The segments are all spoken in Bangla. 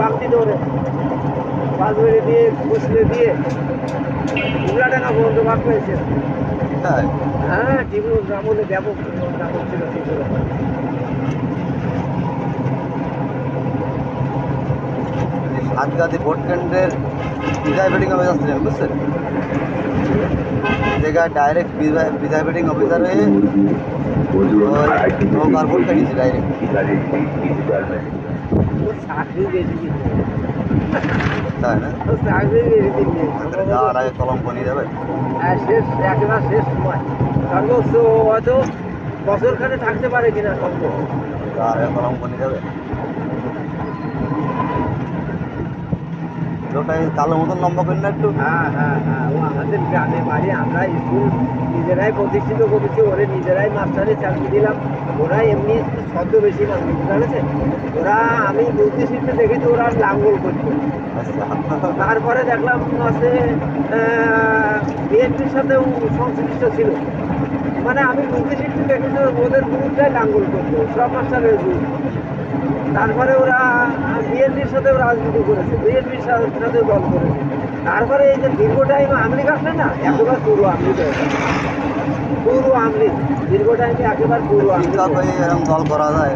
বাগদি ধরে 5 মিনিট দিয়ে ঘুষলে দিয়ে উগলাডাঙ্গা পর্যন্ত বাঘ পেয়েছে। হ্যাঁ টিপুর আমলে ব্যাপক ব্যাপক ছিল টিপুর। সাতগাছি ভোট কেন্দ্রের প্রিজাইডিং অফিসার ছিলেন বুঝছেন, জায়গায় ডাইরেক্ট প্রিজাইডিং অফিসার হয়ে নৌকার ভোট কাটিয়েছে ডাইরেক্ট। চাকরি বেশি তাই না? চাকরি বেশি যাওয়ার আগে কলম বনিয়ে যাবে। শেষ একেবারে শেষ সময় সর্বোচ্চ হয়তো বছরখানে থাকতে পারে কিনা সম্ভব। যাওয়ার আগে কলম বনিয়ে যাবে। লোকটাই কালো মতন লম্বা করেন না একটু। হ্যাঁ হ্যাঁ হ্যাঁ, ও আমাদের গ্রামে বাড়ি, আমরা স্কুল নিজেরাই প্রতিষ্ঠিত করেছি, ওরে নিজেরাই মাস্টারে চাকরি দিলাম। ওরা এমনি ছদ্মবেশী মানুষ জানেছে, ওরা আমি বুঝতে শিখতে দেখেছি ওরা লাঙ্গল করতো। তারপরে দেখলাম আছে বিএনপির সাথেও সংশ্লিষ্ট ছিল, মানে আমি বুঝতে শিখতে দেখেছি ওদের গ্রুপটাই লাঙ্গল করতো, সব মাস্টারের গ্রুপ। তারপরে ওরা বিএনপির সাথেও রাজনীতি করেছে, বিএনপির সাথেও দল করেছে। তারপরে এই যে দীর্ঘ টাইম আমলিগ আসলে না, একেবারে পুরো আমলিগ হয়ে গেছে, পুরো আমলিগ দীর্ঘ টাইমে একেবারে পুরো আমলিগ। এরকম দল করা যায়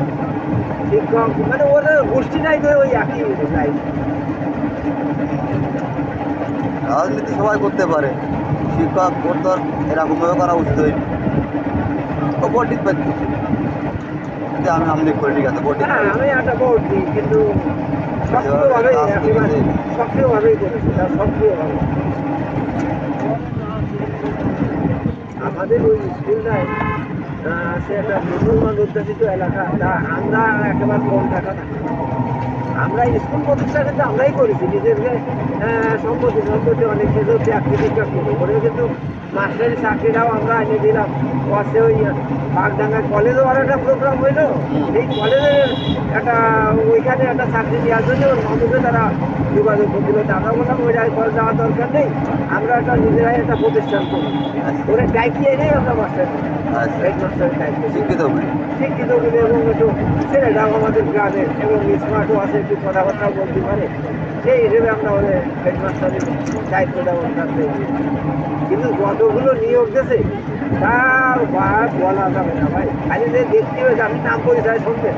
শিক্ষক মানে ওদের গোষ্ঠী নাই ধরে ওই একই লাইন। রাজনীতি সবাই করতে পারে, শিক্ষক ভোট এরকমভাবে করা উচিত হয়নি। ও ভোট দিতে পারছি আমি আমলিগ করি, ঠিক আছে ভোট দিতে পারি। আমি একটা ভোট দিই, কিন্তু সক্রিয়ভাবেই একেবারে সক্রিয়ভাবেই করেছি, তার সক্রিয়ভাবে। আমাদের ওই স্কুলটায় সে একটা মুসলমান অধ্যাসিত এলাকা, তা আমরা একেবারে কম টাকা না, আমরা স্কুল প্রতিষ্ঠা কিন্তু আমরাই করেছি নিজেদের সম্পত্তি অনেক কিছু চাকরি টিকা করে, কিন্তু মাস্টারি চাকরিটাও আমরা এনে দিলাম। পাশে ওই বাগডাঙ্গা কলেজেও আর একটা প্রোগ্রাম হইলো, এই কলেজের একটা ওইখানে একটা চাকরি দেওয়ার জন্য আমাকে তারা যোগাযোগ করছিল। আমরা বললাম ওই কলেজ যাওয়ার দরকার নেই, আমরা একটা নিজেরাই একটা প্রতিষ্ঠান করি, ওরা দায়িত্ব এনেই আমরা মাস্টার হেডমাস্টারের দায়িত্ব শিক্ষিত শিক্ষিত বলে, এবং একটু ছেলেটাও আমাদের গ্রামের এবং স্মার্টও আছে, একটু কথাবার্তাও বলতে পারে, সেই হিসেবে আমরা ওদের হেডমাস্টারের দায়িত্বটা ওর কাছে। কিন্তু যতগুলো নিয়োগ দিয়েছে তার বলা যাবে না ভাই, খালি যে দেখতে হয়েছে আপনি নাম পরিচয় শুনবেন,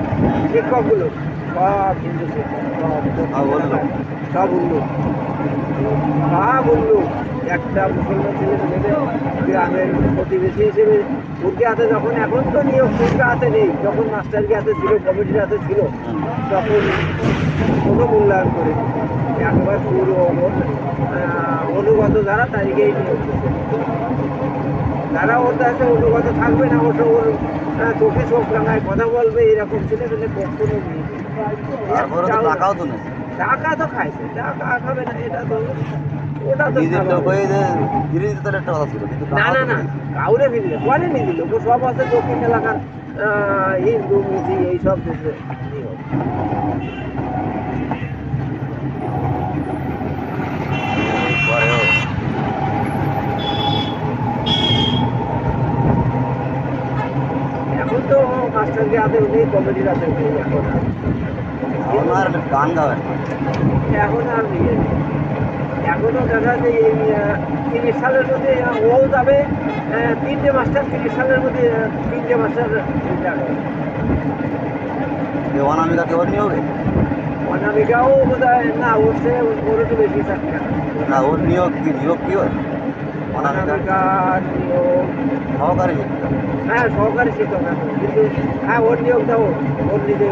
শিক্ষকগুলো সব হিন্দু শিক্ষক, সব উল্লু, সব উল্লু। একটা মুসলমান ছেলে ভেবে গ্রামের প্রতিবেশী হিসেবে ওকে হাতে যখন, এখন তো নিয়োগ শিক্ষা হাতে নেই, যখন মাস্টারকে হাতে ছিল, কমিটির হাতে ছিল, তখন কোনো মূল্যায়ন করে একেবারে পুরো অনুগত যারা তাদেরকেই নিয়োগ করছে। যারা ওর কাছে অনুগত থাকবে না, ওটা ওর চোখে চোখ রাঙায় কথা বলবে, এরকম ছেলে পেলে কখনো টাকা তো খাইছে, টাকা খাবে না, এটা তো ওটা তো না না না, কাউরে ফিরলে পরে নিয়ে দিল, সব আছে দক্ষিণ এলাকার হিন্দু মুসলিম এইসব দেশে এখন তো মাস্টারকে হাতে নেই, কমিটির হাতে নেই, এখন আর গান গাবেন, এখন আর নিয়ে এখনো দেখা যায় এই 30 সালের মধ্যে ও যাবে, 3টে মাস্টার 30 সালের মধ্যে 3টে মাস্টার যাবে। অনামিকাকে ওর নিয়োগে অনামিকাও বোধ হয় না, ওর সে ওর একটু বেশি চাকরি না, ওর নিয়োগ কি হয়? অনামিকার নিয়োগ সহকারী শিক্ষক, হ্যাঁ সহকারী শিক্ষক, কিন্তু হ্যাঁ ওর নিয়োগটাও ওর নিজে